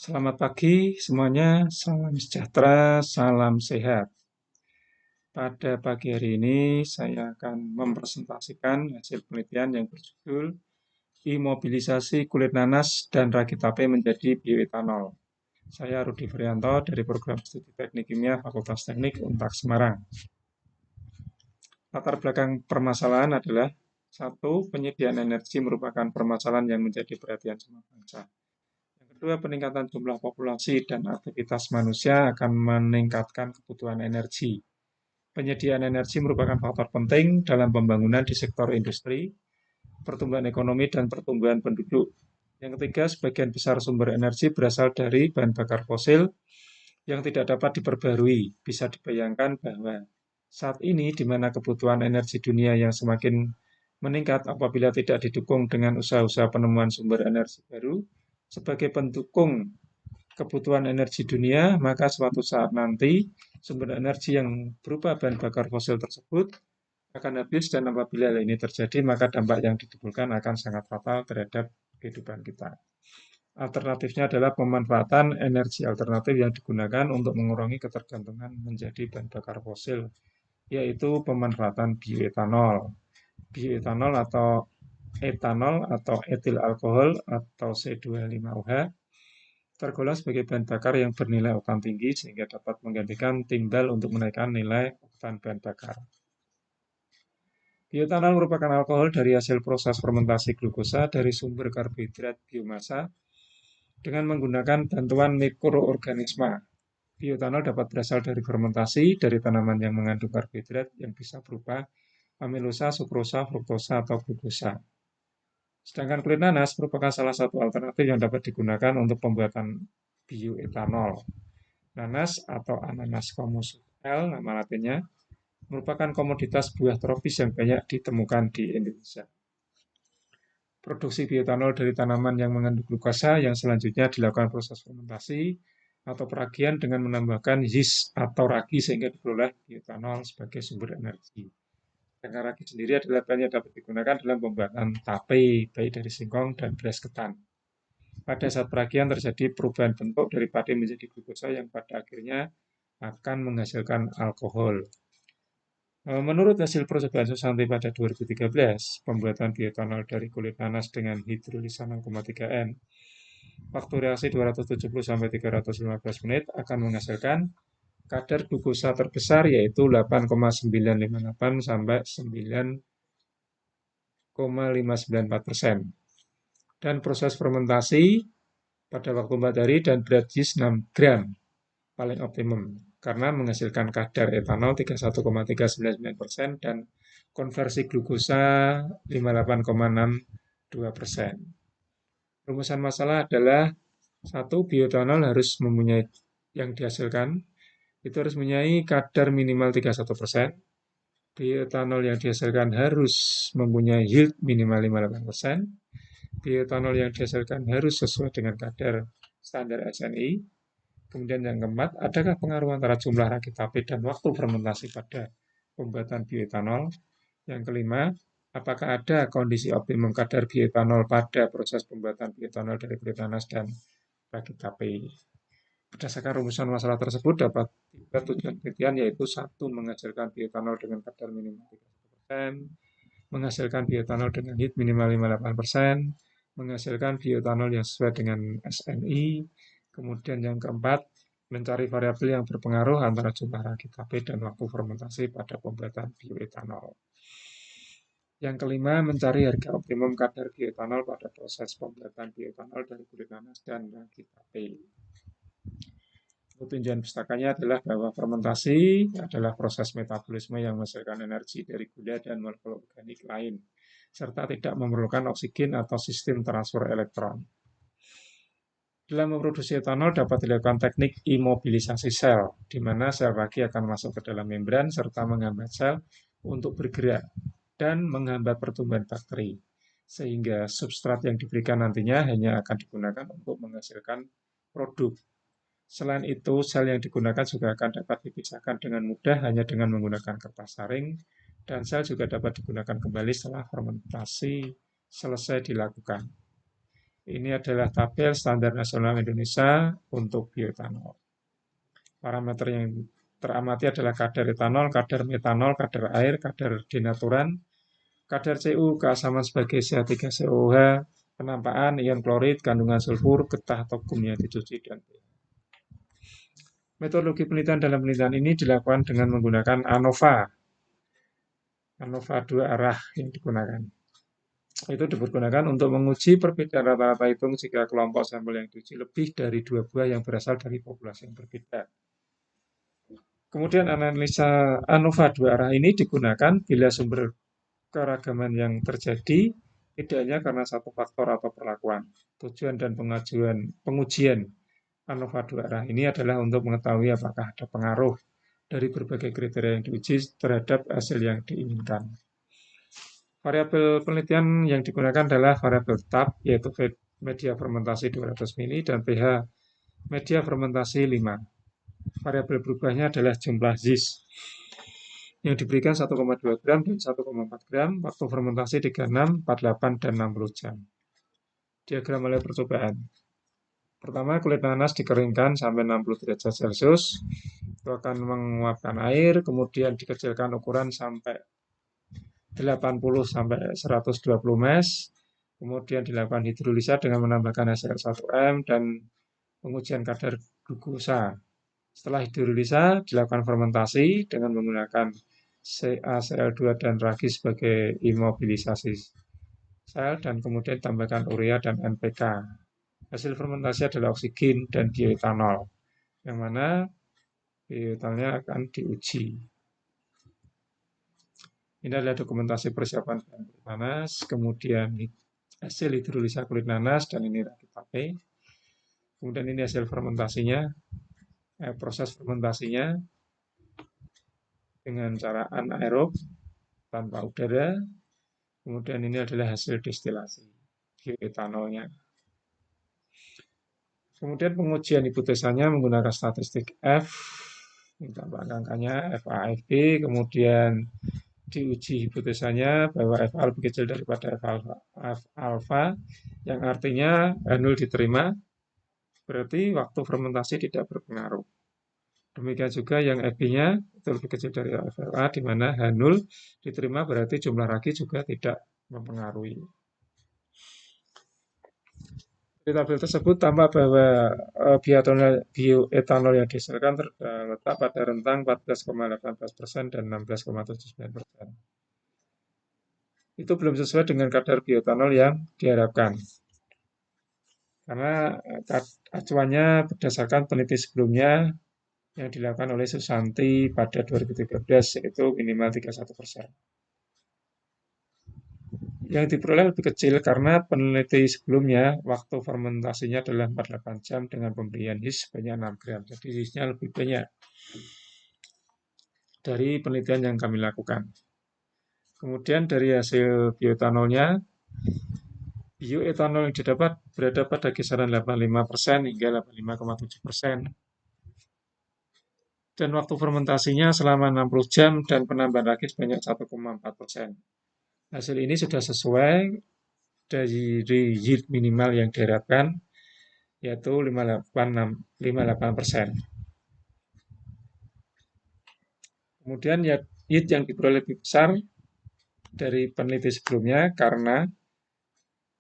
Selamat pagi semuanya, salam sejahtera, salam sehat. Pada pagi hari ini saya akan mempresentasikan hasil penelitian yang berjudul Imobilisasi kulit nanas dan ragi tape menjadi bioetanol. Saya Rudi Frianto dari Program Studi Teknik Kimia Fakultas Teknik Unpad Semarang. Latar belakang permasalahan adalah satu, penyediaan energi merupakan permasalahan yang menjadi perhatian semua bangsa. Yang kedua, peningkatan jumlah populasi dan aktivitas manusia akan meningkatkan kebutuhan energi. Penyediaan energi merupakan faktor penting dalam pembangunan di sektor industri, pertumbuhan ekonomi, dan pertumbuhan penduduk. Yang ketiga, sebagian besar sumber energi berasal dari bahan bakar fosil yang tidak dapat diperbarui. Bisa dibayangkan bahwa saat ini di mana kebutuhan energi dunia yang semakin meningkat apabila tidak didukung dengan usaha-usaha penemuan sumber energi baru, sebagai pendukung kebutuhan energi dunia, maka suatu saat nanti sumber energi yang berupa bahan bakar fosil tersebut akan habis dan apabila hal ini terjadi, maka dampak yang ditimbulkan akan sangat fatal terhadap kehidupan kita. Alternatifnya adalah pemanfaatan energi alternatif yang digunakan untuk mengurangi ketergantungan menjadi bahan bakar fosil, yaitu pemanfaatan bioetanol. Bioetanol atau etanol atau etil alkohol atau C25OH tergolong sebagai bahan bakar yang bernilai oktan tinggi sehingga dapat menggantikan timbal untuk menaikkan nilai oktan bahan bakar. Bioetanol merupakan alkohol dari hasil proses fermentasi glukosa dari sumber karbohidrat biomasa dengan menggunakan bantuan mikroorganisme. Bioetanol dapat berasal dari fermentasi dari tanaman yang mengandung karbohidrat yang bisa berupa amilosa, sukrosa, fruktosa, atau glukosa. Sedangkan kulit nanas merupakan salah satu alternatif yang dapat digunakan untuk pembuatan bioetanol. Nanas atau Ananas commus L, nama latinnya, merupakan komoditas buah tropis yang banyak ditemukan di Indonesia. Produksi bioetanol dari tanaman yang mengandung glukosa yang selanjutnya dilakukan proses fermentasi atau peragian dengan menambahkan yeast atau ragi sehingga diperoleh bioetanol sebagai sumber energi. Karena ragi sendiri adalah bahan yang dapat digunakan dalam pembuatan tape, baik dari singkong dan beras ketan. Pada saat peragian terjadi perubahan bentuk dari padi menjadi glukosa yang pada akhirnya akan menghasilkan alkohol. Menurut hasil percobaan Susanti pada 2013, pembuatan bioetanol dari kulit nanas dengan hidrolisan 0,3 N, waktu reaksi 270-315 menit akan menghasilkan kadar glukosa terbesar yaitu 8,958 sampai 9,594%. Dan proses fermentasi pada waktu 4 hari dan berat yeast 6 gram paling optimum karena menghasilkan kadar etanol 31,399% dan konversi glukosa 58,62%. Rumusan masalah adalah satu, bioetanol harus mempunyai yang dihasilkan itu harus mempunyai kadar minimal 31%. Bioetanol yang dihasilkan harus mempunyai yield minimal 58%. Bioetanol yang dihasilkan harus sesuai dengan kadar standar SNI. Kemudian yang keempat, adakah pengaruh antara jumlah ragi tape dan waktu fermentasi pada pembuatan bioetanol? Yang kelima, apakah ada kondisi optimum kadar bioetanol pada proses pembuatan bioetanol dari kulit nanas dan ragi tape? Berdasarkan rumusan masalah tersebut dapat dibuat tujuan penelitian yaitu satu, menghasilkan bioetanol dengan kadar minimal 30%, menghasilkan bioetanol dengan yield minimal 58%, menghasilkan bioetanol yang sesuai dengan SNI, kemudian yang keempat, mencari variabel yang berpengaruh antara jumlah ragi tape dan waktu fermentasi pada pembuatan bioetanol. Yang kelima, mencari harga optimum kadar bioetanol pada proses pembuatan bioetanol dari kulit nanas dan ragi tape. Tujuan pustakanya adalah bahwa fermentasi adalah proses metabolisme yang menghasilkan energi dari gula dan molekul organik lain, serta tidak memerlukan oksigen atau sistem transfer elektron. Dalam memproduksi etanol dapat dilakukan teknik imobilisasi sel, di mana sel ragi akan masuk ke dalam membran serta menghambat sel untuk bergerak dan menghambat pertumbuhan bakteri, sehingga substrat yang diberikan nantinya hanya akan digunakan untuk menghasilkan produk. Selain itu, sel yang digunakan juga akan dapat dipisahkan dengan mudah hanya dengan menggunakan kertas saring, dan sel juga dapat digunakan kembali setelah fermentasi selesai dilakukan. Ini adalah tabel standar nasional Indonesia untuk bioetanol. Parameter yang teramati adalah kadar etanol, kadar metanol, kadar air, kadar denaturan, kadar Cu, keasaman sebagai CH3COH, penampaan ion klorid, kandungan sulfur, getah atau gumnya dicuci, dan metodologi penelitian dalam penelitian ini dilakukan dengan menggunakan ANOVA. ANOVA dua arah yang digunakan. Itu dipergunakan untuk menguji perbedaan rata-rata hitung jika kelompok sampel yang diuji lebih dari 2 buah yang berasal dari populasi yang berbeda. Kemudian analisa ANOVA dua arah ini digunakan bila sumber keragaman yang terjadi tidak hanya karena satu faktor atau perlakuan. Tujuan dan pengujian ANOVA dua arah ini adalah untuk mengetahui apakah ada pengaruh dari berbagai kriteria yang diuji terhadap hasil yang diinginkan. Variabel penelitian yang digunakan adalah variabel tetap, yaitu media fermentasi 200 mili dan pH media fermentasi 5. Variabel berubahnya adalah jumlah zis yang diberikan 1,2 gram dan 1,4 gram, waktu fermentasi 36, 48, dan 60 jam. Diagram oleh percobaan. Pertama, kulit nanas dikeringkan sampai 60 derajat Celcius. Itu akan menguapkan air, kemudian dikecilkan ukuran sampai 80 sampai 120 mes. Kemudian dilakukan hidrolisa dengan menambahkan HCl1M dan pengujian kadar glukosa. Setelah hidrolisa, dilakukan fermentasi dengan menggunakan CaCl2 dan ragi sebagai imobilisasi sel dan kemudian tambahkan urea dan NPK. Hasil fermentasi adalah oksigen dan bioetanol, yang mana bioetanolnya akan diuji. Ini adalah dokumentasi persiapan kulit nanas, kemudian hasil hidrolisa kulit nanas, dan ini rakit tape. Kemudian ini hasil fermentasinya, proses fermentasinya dengan cara anaerob tanpa udara. Kemudian ini adalah hasil destilasi bioetanolnya. Kemudian pengujian hipotesanya menggunakan statistik F, tambah angkanya FA/FB, kemudian diuji hipotesanya bahwa F lebih kecil daripada F alfa, yang artinya H0 diterima, berarti waktu fermentasi tidak berpengaruh. Demikian juga yang FB-nya itu lebih kecil dari FLA, di mana H0 diterima berarti jumlah ragi juga tidak mempengaruhi. Di tabel tersebut tampak bahwa bioetanol yang dihasilkan terletak pada rentang 14,18% dan 16,79%. Itu belum sesuai dengan kadar bioetanol yang diharapkan. Karena acuannya berdasarkan peneliti sebelumnya yang dilakukan oleh Susanti pada 2013, yaitu minimal 31%. Yang diperoleh lebih kecil karena peneliti sebelumnya waktu fermentasinya adalah 48 jam dengan pemberian yeast sebanyak 6 gram. Jadi yeastnya lebih banyak dari penelitian yang kami lakukan. Kemudian dari hasil bioetanolnya, bioetanol yang didapat berada pada kisaran 85% hingga 85,7%. Dan waktu fermentasinya selama 60 jam dan penambahan lagi sebanyak 1,4%. Hasil ini sudah sesuai dari yield minimal yang diharapkan, yaitu 58%. Kemudian yield yang diperoleh lebih besar dari peneliti sebelumnya karena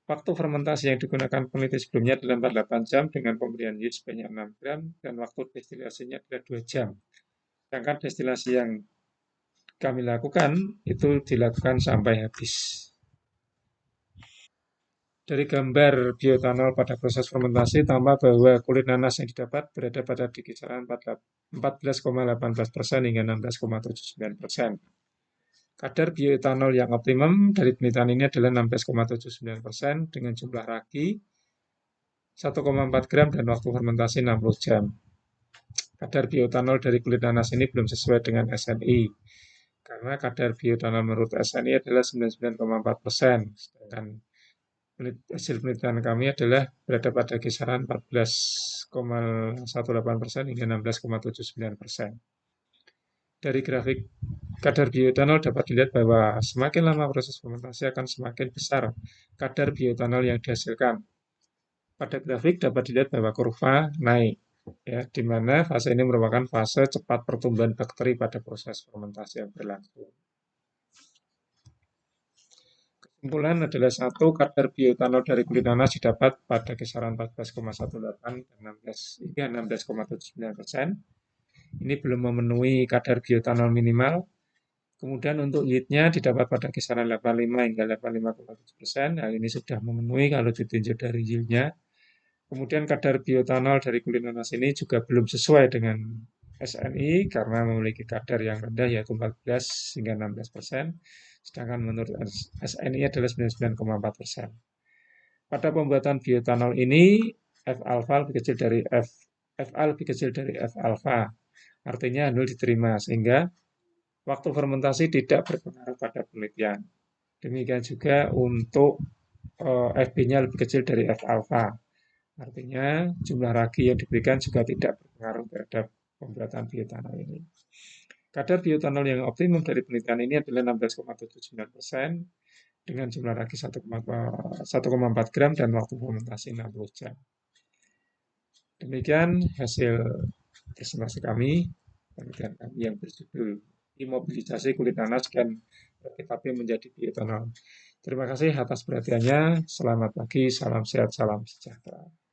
waktu fermentasi yang digunakan peneliti sebelumnya adalah 48 jam dengan pemberian yield sebanyak 6 gram dan waktu destilasinya adalah 2 jam. Sedangkan destilasi yang kami lakukan itu dilakukan sampai habis. Dari gambar bioetanol pada proses fermentasi, tampak bahwa kulit nanas yang didapat berada pada di kisaran 14,18% hingga 16,79%. Kadar bioetanol yang optimum dari penelitian ini adalah 16,79% dengan jumlah ragi 1,4 gram dan waktu fermentasi 60 jam. Kadar bioetanol dari kulit nanas ini belum sesuai dengan SNI. Karena kadar bioetanol menurut SNI adalah 99,4%. Sedangkan hasil penelitian kami adalah berada pada kisaran 14,18% hingga 16,79%. Dari grafik kadar bioetanol dapat dilihat bahwa semakin lama proses fermentasi akan semakin besar kadar bioetanol yang dihasilkan. Pada grafik dapat dilihat bahwa kurva naik, ya, di mana fase ini merupakan fase cepat pertumbuhan bakteri pada proses fermentasi yang berlangsung. Kesimpulan adalah satu, kadar bioetanol dari kulit nanas didapat pada kisaran 14,18 dan 16 hingga 16,79%. Ini belum memenuhi kadar bioetanol minimal. Kemudian untuk yield-nya didapat pada kisaran 85 hingga 85,7%. Hal ini sudah memenuhi kalau ditinjau dari yield-nya. Kemudian kadar bioetanol dari kulit nanas ini juga belum sesuai dengan SNI karena memiliki kadar yang rendah yaitu 14 hingga 16%, sedangkan menurut SNI adalah 99,4%. Pada pembuatan bioetanol ini F alfa lebih kecil dari FA lebih kecil dari F alfa, artinya 0 diterima sehingga waktu fermentasi tidak berpengaruh pada penelitian. Demikian juga untuk FB-nya lebih kecil dari F alfa. Artinya jumlah ragi yang diberikan juga tidak berpengaruh terhadap pembuatan bioetanol ini. Kadar bioetanol yang optimum dari penelitian ini adalah 16,79% dengan jumlah ragi 1,4 gram dan waktu fermentasi 60 jam. Demikian hasil presentasi kami, penelitian kami yang berjudul imobilisasi kulit nanas dan BKP menjadi bioetanol. Terima kasih atas perhatiannya. Selamat pagi, salam sehat, salam sejahtera.